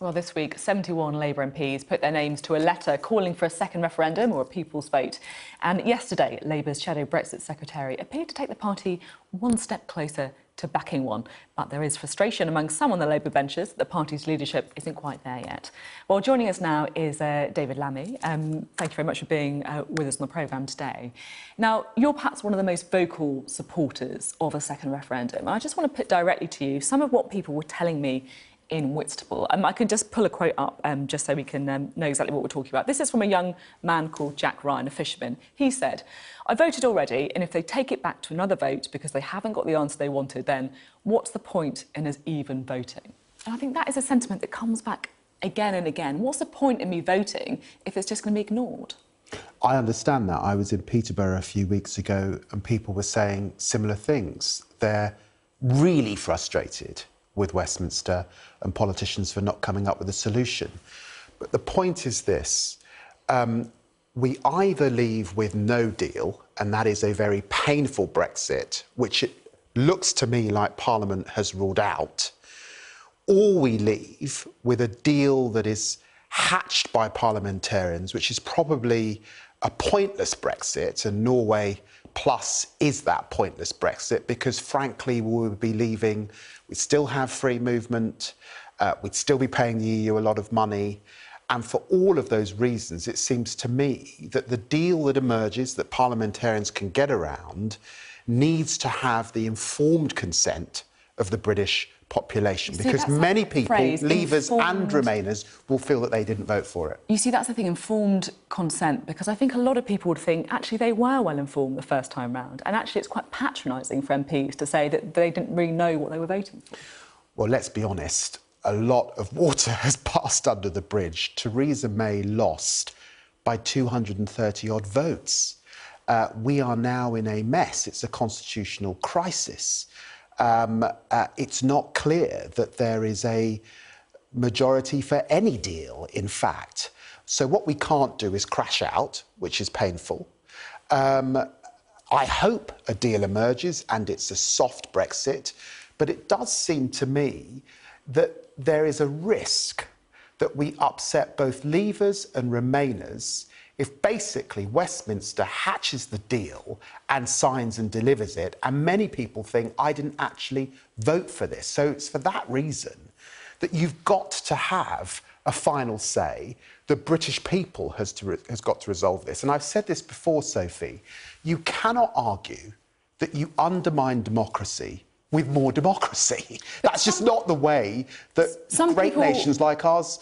Well, this week, 71 Labour MPs put their names to a letter calling for a second referendum or a people's vote. And yesterday, Labour's shadow Brexit secretary appeared to take the party one step closer to backing one. But there is frustration among some on the Labour benches that the party's leadership isn't quite there yet. Well, joining us now is David Lammy. Thank you very much for being with us on the programme today. Now, you're perhaps one of the most vocal supporters of a second referendum. I just want to put directly to you some of what people were telling me in Whitstable. I can just pull a quote up just so we can know exactly what we're talking about. This is from a young man called Jack Ryan, a fisherman. He said, "I voted already, and if they take it back to another vote because they haven't got the answer they wanted, then what's the point in us even voting?" And I think that is a sentiment that comes back again and again. What's the point in me voting if it's just going to be ignored? I understand that. I was in Peterborough a few weeks ago and people were saying similar things. They're really frustrated with Westminster and politicians for not coming up with a solution. But the point is this, we either leave with no deal, and that is a very painful Brexit, which it looks to me like Parliament has ruled out, or we leave with a deal that is hatched by parliamentarians, which is probably a pointless Brexit, and Norway Plus is that pointless Brexit because, frankly, we would be leaving, we'd still have free movement, we'd still be paying the EU a lot of money. And for all of those reasons, it seems to me that the deal that emerges that parliamentarians can get around needs to have the informed consent of the British population, because many people, Leavers and Remainers, will feel that they didn't vote for it. You see, that's the thing, informed consent, because I think a lot of people would think, actually, they were well informed the first time round, and actually it's quite patronising for MPs to say that they didn't really know what they were voting for. Well, let's be honest, a lot of water has passed under the bridge. Theresa May lost by 230-odd votes. We are now in a mess. It's a constitutional crisis. It's not clear that there is a majority for any deal, in fact. So what we can't do is crash out, which is painful. I hope a deal emerges and it's a soft Brexit, but it does seem to me that there is a risk that we upset both Leavers and Remainers if basically Westminster hatches the deal and signs and delivers it, and many people think, I didn't actually vote for this. So it's for that reason that you've got to have a final say. The British people has got to resolve this. And I've said this before, Sophie, you cannot argue that you undermine democracy with more democracy. That's just not the way that great nations like ours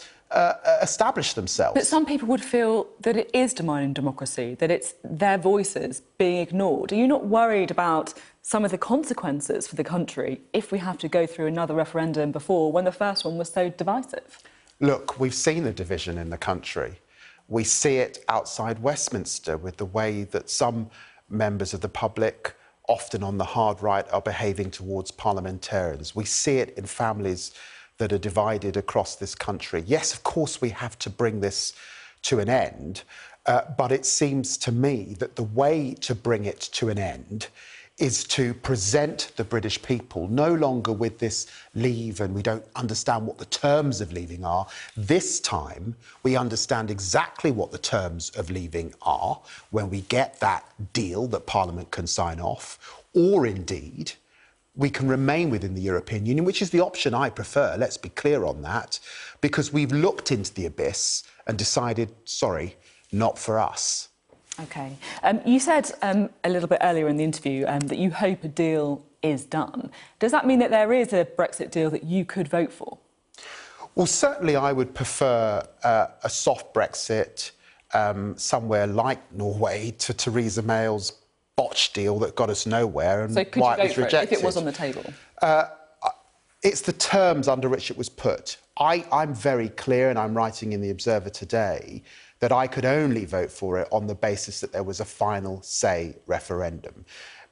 establish themselves. But some people would feel that it is undermining democracy, that it's their voices being ignored. Are you not worried about some of the consequences for the country if we have to go through another referendum before, when the first one was so divisive? Look, we've seen the division in the country. We see it outside Westminster with the way that some members of the public, often on the hard right, are behaving towards parliamentarians. We see it in families that are divided across this country. Yes, of course, we have to bring this to an end, but it seems to me that the way to bring it to an end is to present the British people no longer with this leave and we don't understand what the terms of leaving are. This time, we understand exactly what the terms of leaving are when we get that deal that Parliament can sign off, or indeed, we can remain within the European Union, which is the option I prefer, let's be clear on that, because we've looked into the abyss and decided, sorry, not for us. OK. You said a little bit earlier in the interview that you hope a deal is done. Does that mean that there is a Brexit deal that you could vote for? Well, certainly I would prefer a soft Brexit somewhere like Norway to Theresa May's botched deal that got us nowhere and so could why you it was vote rejected. For it if it was on the table? It's the terms under which it was put. I'm very clear, and I'm writing in the Observer today, that I could only vote for it on the basis that there was a final say referendum.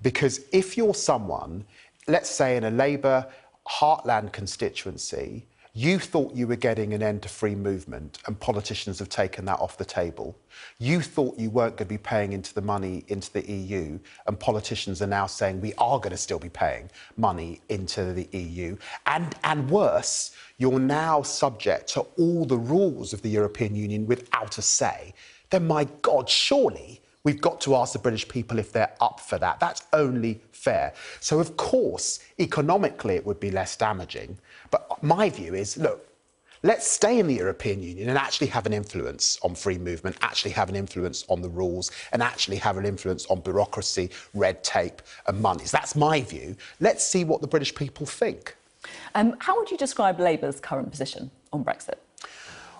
Because if you're someone, let's say in a Labour heartland constituency, You thought you were getting an end to free movement and politicians have taken that off the table. You thought you weren't going to be paying into the money into the EU and politicians are now saying we are going to still be paying money into the EU. And worse, you're now subject to all the rules of the European Union without a say. Then, my God, surely we've got to ask the British people if they're up for that. That's only fair. So, of course, economically it would be less damaging. But my view is, look, let's stay in the European Union and actually have an influence on free movement, actually have an influence on the rules, and actually have an influence on bureaucracy, red tape and monies. That's my view. Let's see what the British people think. How would you describe Labour's current position on Brexit?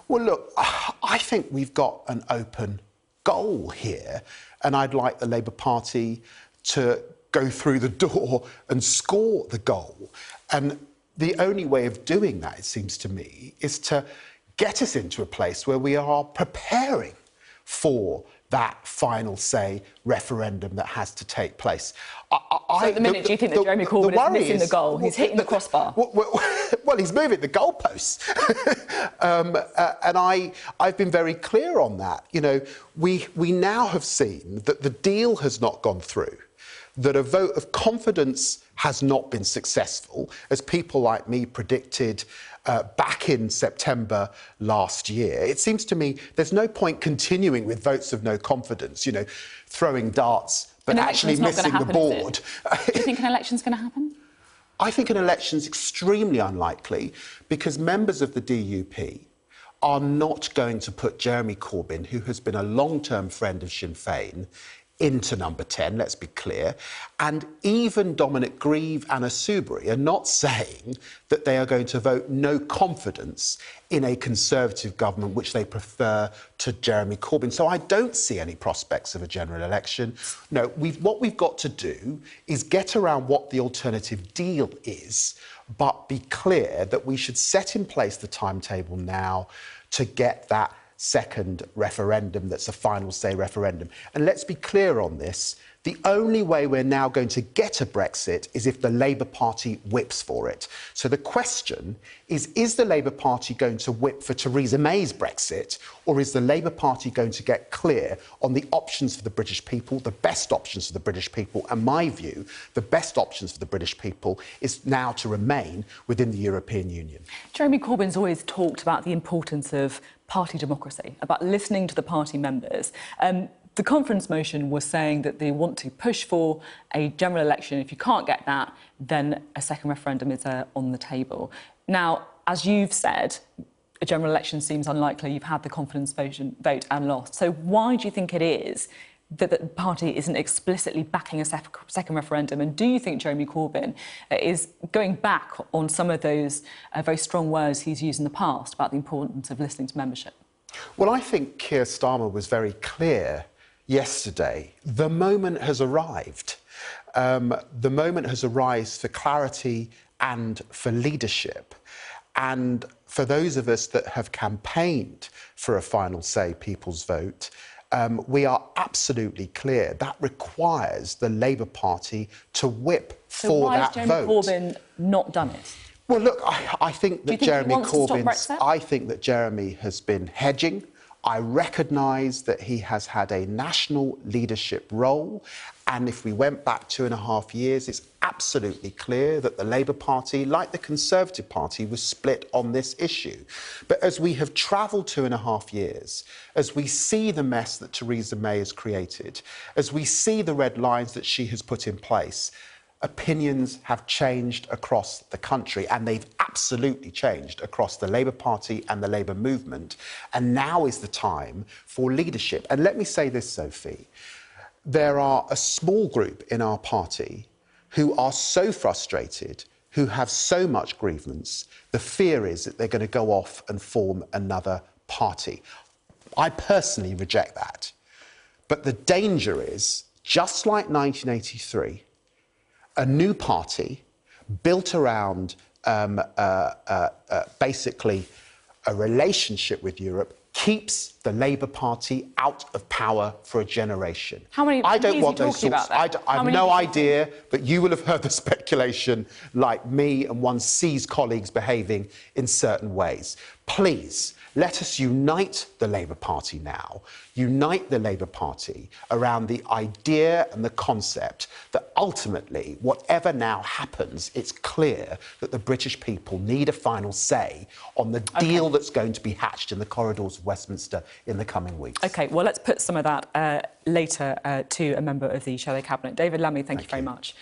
Well, look, I think we've got an open goal here, and I'd like the Labour Party to go through the door and score the goal. And the only way of doing that, it seems to me, is to get us into a place where we are preparing for that final say referendum that has to take place. So at the minute, do you think that Jeremy Corbyn is missing the goal? He's hitting the crossbar? Well, he's moving the goalposts. And I've been very clear on that. You know, we now have seen that the deal has not gone through, that a vote of confidence has not been successful, as people like me predicted back in September last year. It seems to me there's no point continuing with votes of no confidence, you know, throwing darts but actually missing the board. Do you think an election's going to happen? I think an election's extremely unlikely because members of the DUP are not going to put Jeremy Corbyn, who has been a long-term friend of Sinn Féin, into number 10, let's be clear. And even Dominic Grieve and Anna Soubry are not saying that they are going to vote no confidence in a Conservative government, which they prefer to Jeremy Corbyn. So I don't see any prospects of a general election. No, what we've got to do is get around what the alternative deal is, but be clear that we should set in place the timetable now to get that second referendum that's a final say referendum. And let's be clear on this. The only way we're now going to get a Brexit is if the Labour Party whips for it. So the question is the Labour Party going to whip for Theresa May's Brexit, or is the Labour Party going to get clear on the options for the British people, the best options for the British people? And my view, the best options for the British people is now to remain within the European Union. Jeremy Corbyn's always talked about the importance of party democracy, about listening to the party members. The conference motion was saying that they want to push for a general election. If you can't get that, then a second referendum is on the table. Now, as you've said, a general election seems unlikely. You've had the confidence vote and lost. So why do you think it is that the party isn't explicitly backing a second referendum? And do you think Jeremy Corbyn is going back on some of those very strong words he's used in the past about the importance of listening to membership? Well, I think Keir Starmer was very clear yesterday. The moment has arrived. The moment has arrived for clarity and for leadership. And for those of us that have campaigned for a final say people's vote, we are absolutely clear that requires the Labour Party to whip for that vote. So why has Jeremy Corbyn not done it? Well, look, I think that I think that Jeremy has been hedging. I recognise that he has had a national leadership role, and if we went back 2.5 years, it's absolutely clear that the Labour Party, like the Conservative Party, was split on this issue. But as we have travelled 2.5 years, as we see the mess that Theresa May has created, as we see the red lines that she has put in place, opinions have changed across the country, and they've absolutely changed across the Labour Party and the Labour movement. And now is the time for leadership. And let me say this, Sophie. There are a small group in our party who are so frustrated, who have so much grievance. The fear is that they're going to go off and form another party. I personally reject that. But the danger is, just like 1983, a new party built around basically a relationship with Europe keeps the Labour Party out of power for a generation. How many I don't MPs want are you those talking sorts. about then? I have no idea, but you will have heard the speculation, like me, and one sees colleagues behaving in certain ways. Please, let us unite the Labour Party now, unite the Labour Party around the idea and the concept that ultimately, whatever now happens, it's clear that the British people need a final say on the deal that's going to be hatched in the corridors of Westminster in the coming weeks. OK, well, let's put some of that later to a member of the Shadow Cabinet. David Lammy, thank you very much.